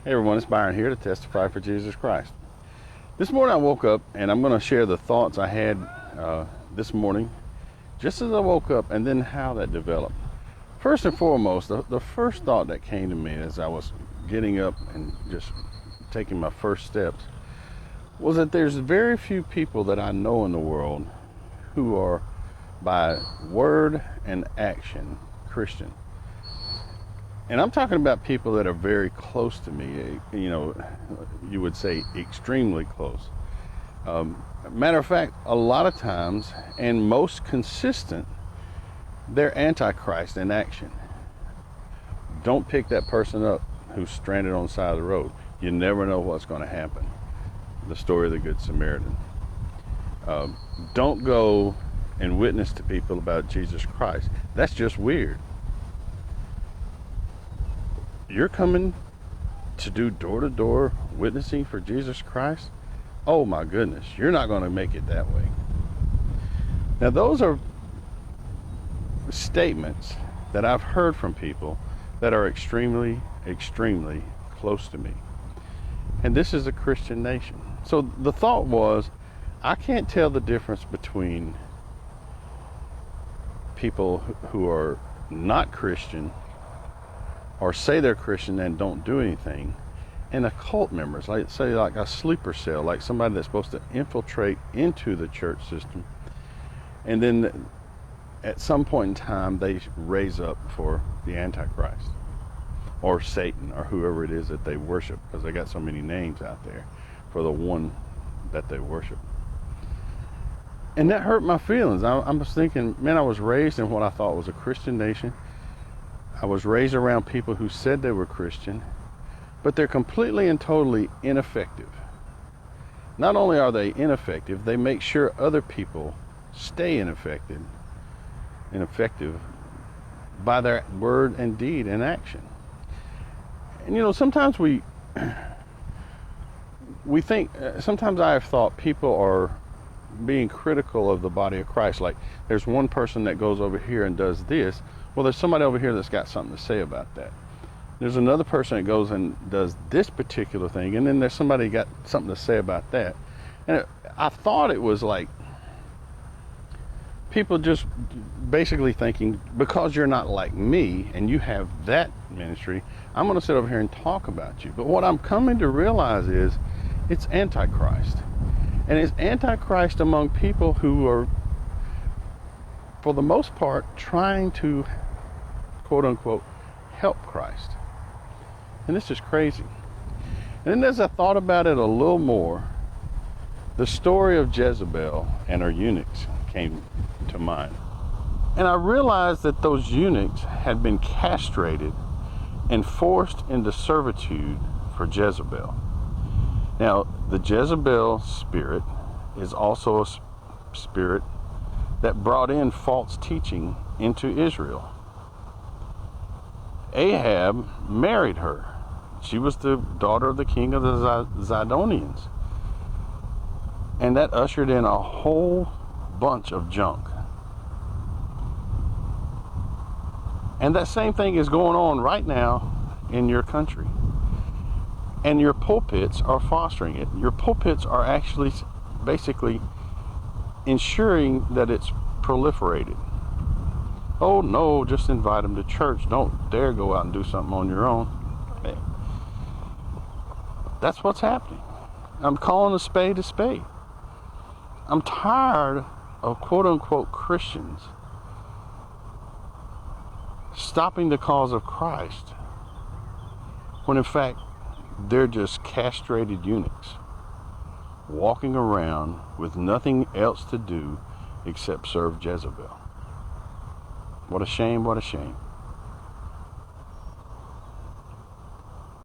Hey everyone, it's Byron here to testify for Jesus Christ. This morning I woke up and I'm going to share the thoughts I had this morning just as I woke up and then how that developed. First and foremost, the first thought that came to me as I was getting up and just taking my first steps was that there's very few people that I know in the world who are by word and action Christian. And I'm talking about people that are very close to me, you would say extremely close. Matter of fact, a lot of times, and most consistent, they're antichrist in action. Don't pick that person up who's stranded on the side of the road. You never know what's going to happen. The story of the Good Samaritan. Don't go and witness to people about Jesus Christ. That's just weird. You're coming to do door-to-door witnessing for Jesus Christ? Oh my goodness, you're not going to make it that way. Now those are statements that I've heard from people that are extremely, extremely close to me. And this is a Christian nation. So the thought was, I can't tell the difference between people who are not Christian or say they're Christian and don't do anything, and occult members, like a sleeper cell, like somebody that's supposed to infiltrate into the church system, and then at some point in time they raise up for the Antichrist or Satan or whoever it is that they worship, because they got so many names out there for the one that they worship. And that hurt my feelings. I was thinking, man, I was raised in what I thought was a Christian nation. I was raised around people who said they were Christian, but they're completely and totally ineffective. Not only are they ineffective, they make sure other people stay ineffective by their word and deed and action. And sometimes we think, sometimes I have thought people are being critical of the body of Christ. Like, there's one person that goes over here and does this. Well, there's somebody over here that's got something to say about that. There's another person that goes and does this particular thing, and then there's somebody got something to say about that. And I thought it was like people just basically thinking, because you're not like me and you have that ministry, I'm going to sit over here and talk about you. But what I'm coming to realize is it's Antichrist. And it's Antichrist among people who are, for the most part, trying to, quote unquote, help Christ. And this is crazy. And then as I thought about it a little more, the story of Jezebel and her eunuchs came to mind. And I realized that those eunuchs had been castrated and forced into servitude for Jezebel. Now, the Jezebel spirit is also a spirit that brought in false teaching into Israel. Ahab married her. She was the daughter of the king of the Zidonians. And that ushered in a whole bunch of junk. And that same thing is going on right now in your country. And your pulpits are fostering it. Your pulpits are actually basically ensuring that it's proliferated. Oh no, just invite them to church. Don't dare go out and do something on your own. Hey, that's what's happening. I'm calling a spade a spade. I'm tired of quote unquote Christians stopping the cause of Christ when in fact they're just castrated eunuchs walking around with nothing else to do except serve Jezebel. What a shame, what a shame.